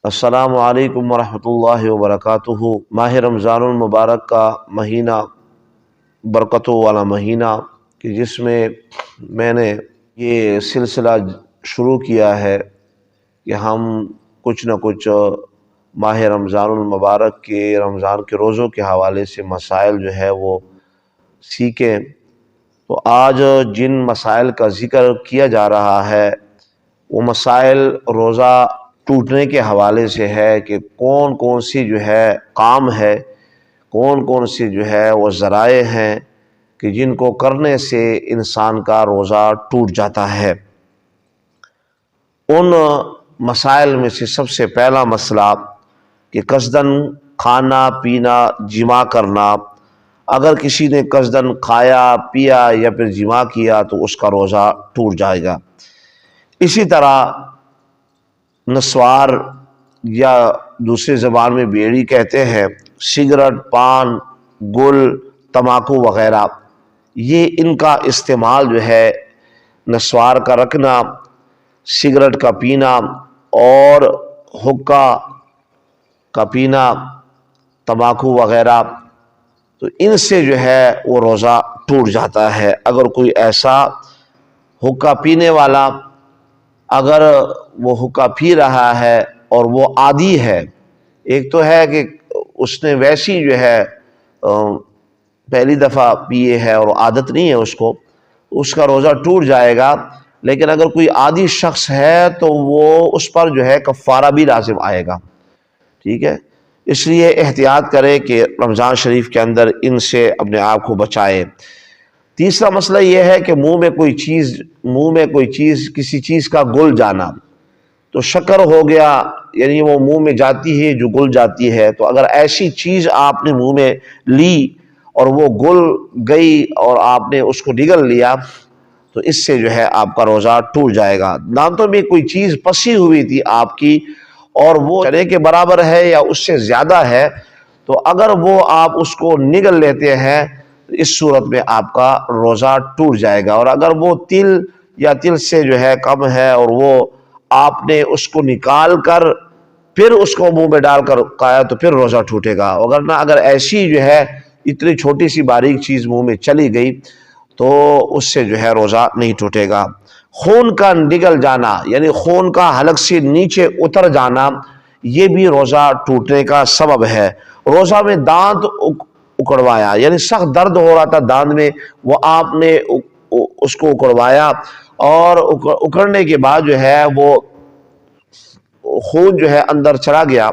السلام علیکم ورحمۃ اللہ وبرکاتہ۔ ماہ رمضان المبارک کا مہینہ برکتوں والا مہینہ کہ جس میں نے یہ سلسلہ شروع کیا ہے کہ ہم کچھ نہ کچھ ماہ رمضان المبارک کے رمضان کے روزوں کے حوالے سے مسائل جو ہے وہ سیکھیں۔ تو آج جن مسائل کا ذکر کیا جا رہا ہے وہ مسائل روزہ ٹوٹنے کے حوالے سے ہے کہ کون کون سی جو ہے کام ہے، کون کون سی جو ہے وہ ذرائع ہیں کہ جن کو کرنے سے انسان کا روزہ ٹوٹ جاتا ہے۔ ان مسائل میں سے سب سے پہلا مسئلہ کہ قصداً کھانا پینا جماع کرنا۔ اگر کسی نے قصداً کھایا پیا یا پھر جماع کیا تو اس کا روزہ ٹوٹ جائے گا۔ اسی طرح نسوار یا دوسری زبان میں بیڑی کہتے ہیں، سگریٹ، پان، گل، تمباکو وغیرہ، یہ ان کا استعمال جو ہے نسوار کا رکھنا، سگریٹ کا پینا اور حقہ کا پینا، تمباکو وغیرہ، تو ان سے جو ہے وہ روزہ ٹوٹ جاتا ہے۔ اگر کوئی ایسا حقہ پینے والا اگر وہ حقہ پی رہا ہے اور وہ عادی ہے، ایک تو ہے کہ اس نے ویسی جو ہے پہلی دفعہ پیے ہے اور عادت نہیں ہے اس کا روزہ ٹوٹ جائے گا۔ لیکن اگر کوئی عادی شخص ہے تو وہ اس پر جو ہے کفارہ بھی لازم آئے گا، ٹھیک ہے۔ اس لیے احتیاط کرے کہ رمضان شریف کے اندر ان سے اپنے آپ کو بچائے۔ تیسرا مسئلہ یہ ہے کہ منہ میں کوئی چیز کسی چیز کا گل جانا، تو شکر ہو گیا، یعنی وہ منہ میں جاتی ہے جو گل جاتی ہے، تو اگر ایسی چیز آپ نے منہ میں لی اور وہ گل گئی اور آپ نے اس کو نگل لیا تو اس سے جو ہے آپ کا روزہ ٹوٹ جائے گا۔ دانتوں میں کوئی چیز پسی ہوئی تھی آپ کی اور وہ چنے کے برابر ہے یا اس سے زیادہ ہے، تو اگر وہ آپ اس کو نگل لیتے ہیں اس صورت میں آپ کا روزہ ٹوٹ جائے گا۔ اور اگر وہ تل یا تل سے جو ہے کم ہے اور وہ آپ نے اس کو نکال کر پھر اس کو منہ میں ڈال کر کھایا تو پھر روزہ ٹوٹے گا۔ وگرنہ اگر ایسی جو ہے اتنی چھوٹی سی باریک چیز منہ میں چلی گئی تو اس سے جو ہے روزہ نہیں ٹوٹے گا۔ خون کا نگل جانا، یعنی خون کا حلق سے نیچے اتر جانا، یہ بھی روزہ ٹوٹنے کا سبب ہے۔ روزہ میں دانت اکڑوایا، یعنی سخت درد ہو رہا تھا دانت میں، وہ آپ نے اس کو اکڑوایا اور اکڑنے کے بعد جو ہے وہ خون جو ہے اندر چلا گیا،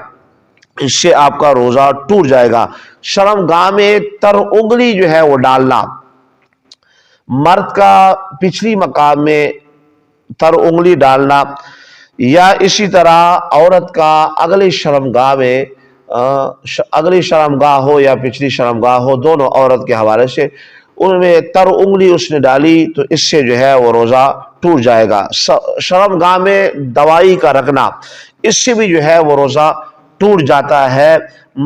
اس سے آپ کا روزہ ٹوٹ جائے گا۔ شرمگاہ میں تر انگلی جو ہے وہ ڈالنا، مرد کا پچھلی مقام میں تر انگلی ڈالنا، یا اسی طرح عورت کا اگلی شرمگاہ ہو یا پچھلی شرمگاہ ہو، دونوں عورت کے حوالے سے ان میں تر انگلی اس نے ڈالی تو اس سے جو ہے وہ روزہ ٹوٹ جائے گا۔ شرمگاہ میں دوائی کا رکھنا، اس سے بھی جو ہے وہ روزہ ٹوٹ جاتا ہے۔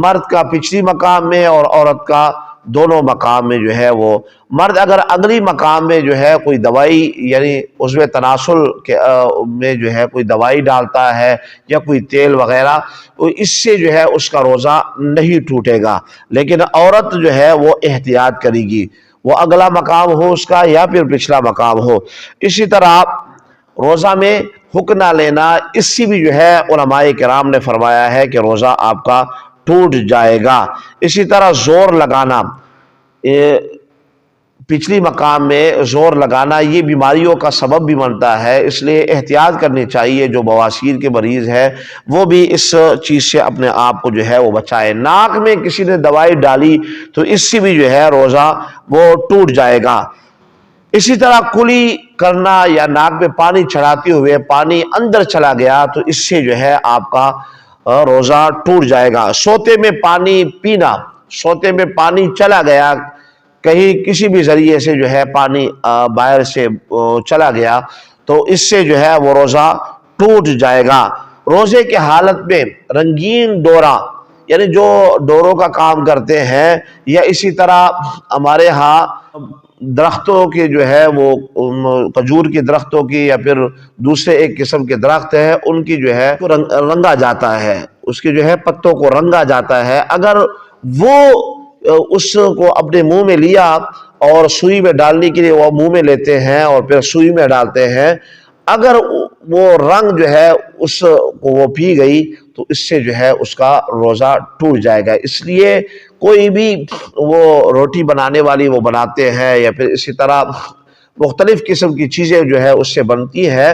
مرد کا پچھلی مقام میں اور عورت کا دونوں مقام میں جو ہے وہ، مرد اگر اگلی مقام میں جو ہے کوئی دوائی یعنی اس میں تناسل میں جو ہے کوئی دوائی ڈالتا ہے یا کوئی تیل وغیرہ، تو اس سے جو ہے اس کا روزہ نہیں ٹوٹے گا۔ لیکن عورت جو ہے وہ احتیاط کرے گی، وہ اگلا مقام ہو اس کا یا پھر پچھلا مقام ہو۔ اسی طرح روزہ میں حکنا لینا، اس سے بھی جو ہے علماء کرام نے فرمایا ہے کہ روزہ آپ کا ٹوٹ جائے گا۔ اسی طرح زور لگانا، پچھلی مقام میں زور لگانا یہ بیماریوں کا سبب بھی بنتا ہے، اس لیے احتیاط کرنی چاہیے۔ جو بواسیر کے مریض ہے وہ بھی اس چیز سے اپنے آپ کو جو ہے وہ بچائے۔ ناک میں کسی نے دوائی ڈالی تو اس سے بھی جو ہے روزہ وہ ٹوٹ جائے گا۔ اسی طرح کلی کرنا یا ناک میں پانی چڑھاتے ہوئے پانی اندر چلا گیا تو اس سے جو ہے آپ کا روزہ ٹوٹ جائے گا۔ سوتے میں پانی پینا، سوتے میں پانی چلا گیا، کہیں کسی بھی ذریعے سے جو ہے پانی باہر سے چلا گیا تو اس سے جو ہے وہ روزہ ٹوٹ جائے گا۔ روزے کے حالت میں رنگین ڈورا، یعنی جو ڈوروں کا کام کرتے ہیں، یا اسی طرح ہمارے ہاں درختوں کے جو ہے وہ کھجور کے درختوں کی یا پھر دوسرے ایک قسم کے درخت ہے ان کی جو ہے رنگا جاتا ہے، اس کے جو ہے پتوں کو رنگا جاتا ہے۔ اگر وہ اس کو اپنے منہ میں لیا اور سوئی میں ڈالنے کے لیے وہ منہ میں لیتے ہیں اور پھر سوئی میں ڈالتے ہیں، اگر وہ رنگ جو ہے اس کو وہ پی گئی تو اس سے جو ہے اس کا روزہ ٹوٹ جائے گا۔ اس لیے کوئی بھی وہ روٹی بنانے والی وہ بناتے ہیں یا پھر اسی طرح مختلف قسم کی چیزیں جو ہے اس سے بنتی ہے،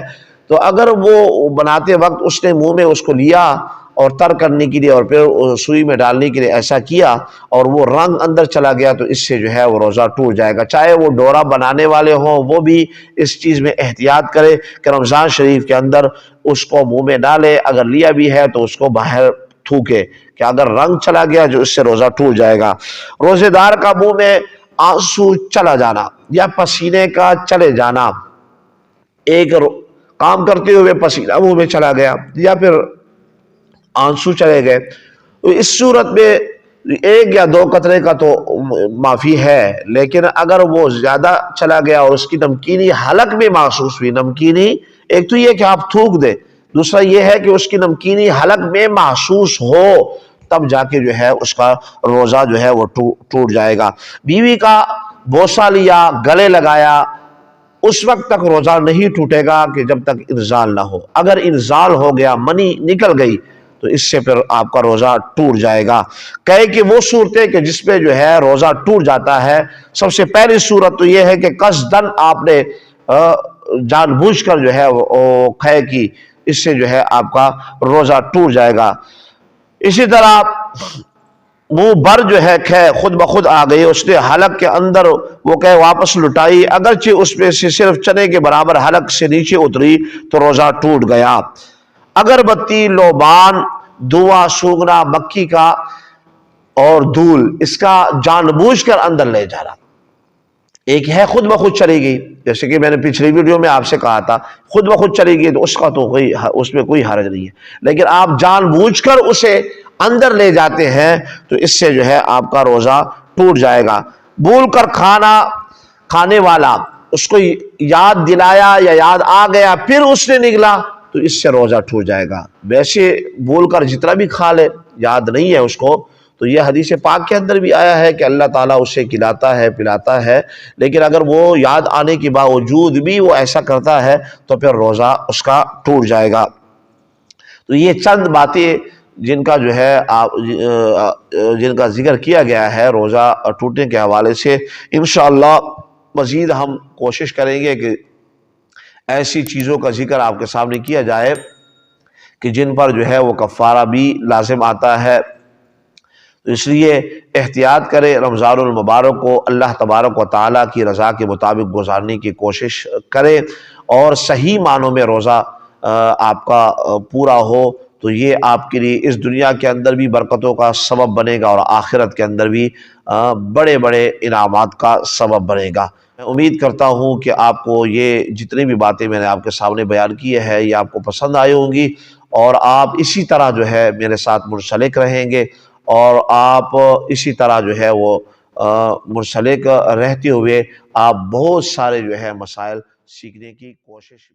تو اگر وہ بناتے وقت اس نے منہ میں اس کو لیا اور تر کرنے کے لیے اور پھر سوئی میں ڈالنے کے لیے ایسا کیا اور وہ رنگ اندر چلا گیا تو اس سے جو ہے وہ روزہ ٹوٹ جائے گا۔ چاہے وہ ڈورا بنانے والے ہوں وہ بھی اس چیز میں احتیاط کرے کہ رمضان شریف کے اندر اس کو منہ میں ڈالے، اگر لیا بھی ہے تو اس کو باہر تھوکے، کہ اگر رنگ چلا گیا جو اس سے روزہ ٹوٹ جائے گا۔ روزے دار کا منہ میں آنسو چلا جانا یا پسینے کا چلے جانا، ایک کام کرتے ہوئے پسینہ منہ میں چلا گیا یا پھر آنسو چلے گئے، تو اس صورت میں ایک یا دو قطرے کا تو معافی ہے، لیکن اگر وہ زیادہ چلا گیا اور اس کی نمکینی حلق میں محسوس ہوئی، نمکینی ایک تو یہ کہ آپ تھوک دے، دوسرا یہ ہے کہ اس کی نمکینی حلق میں محسوس ہو، تب جا کے جو ہے اس کا روزہ جو ہے وہ ٹوٹ جائے گا۔ بیوی کا بوسہ لیا، گلے لگایا، اس وقت تک روزہ نہیں ٹوٹے گا کہ جب تک انزال نہ ہو۔ اگر انزال ہو گیا، منی نکل گئی، تو اس سے پھر آپ کا روزہ ٹوٹ جائے گا۔ کہے کہ وہ صورتیں کہ جس پہ جو ہے روزہ ٹوٹ جاتا ہے، سب سے پہلی صورت تو یہ ہے کہ قصدن آپ نے جان بوجھ کر جو ہے وہ کھائے کی، اس سے جو ہے آپ کا روزہ ٹوٹ جائے گا۔ اسی طرح منہ بھر جو ہے کھائے خود بخود آ گئی، اس نے حلق کے اندر وہ کہے واپس لٹائی، اگرچہ اس میں سے صرف چنے کے برابر حلق سے نیچے اتری تو روزہ ٹوٹ گیا۔ اگربتی، لوبان، دھواں سونگھنا، مکھی کا اور دھول، اس کا جان بوجھ کر اندر لے جانا۔ ایک ہے خود بخود چلی گئی، جیسے کہ میں نے پچھلی ویڈیو میں آپ سے کہا تھا خود بخود چلی گئی تو اس کا تو اس میں کوئی حرج نہیں ہے، لیکن آپ جان بوجھ کر اسے اندر لے جاتے ہیں تو اس سے جو ہے آپ کا روزہ ٹوٹ جائے گا۔ بھول کر کھانا کھانے والا، اس کو یاد دلایا یا یاد آ گیا پھر اس نے نگلا تو اس سے روزہ ٹوٹ جائے گا۔ ویسے بھول کر جتنا بھی کھا لے، یاد نہیں ہے اس کو، تو یہ حدیث پاک کے اندر بھی آیا ہے کہ اللہ تعالیٰ اسے کھلاتا ہے پلاتا ہے، لیکن اگر وہ یاد آنے کے باوجود بھی وہ ایسا کرتا ہے تو پھر روزہ اس کا ٹوٹ جائے گا۔ تو یہ چند باتیں جن کا جو ہے جن کا ذکر کیا گیا ہے روزہ ٹوٹنے کے حوالے سے، انشاءاللہ مزید ہم کوشش کریں گے کہ ایسی چیزوں کا ذکر آپ کے سامنے کیا جائے کہ جن پر جو ہے وہ کفارہ بھی لازم آتا ہے۔ تو اس لیے احتیاط کرے، رمضان المبارک کو اللہ تبارک و تعالیٰ کی رضا کے مطابق گزارنے کی کوشش کرے، اور صحیح معنوں میں روزہ آپ کا پورا ہو تو یہ آپ کے لیے اس دنیا کے اندر بھی برکتوں کا سبب بنے گا اور آخرت کے اندر بھی بڑے بڑے انعامات کا سبب بنے گا۔ میں امید کرتا ہوں کہ آپ کو یہ جتنی بھی باتیں میں نے آپ کے سامنے بیان کی ہے یہ آپ کو پسند آئی ہوں گی، اور آپ اسی طرح جو ہے میرے ساتھ منسلک رہیں گے، اور آپ اسی طرح جو ہے وہ منسلک رہتے ہوئے آپ بہت سارے جو ہے مسائل سیکھنے کی کوشش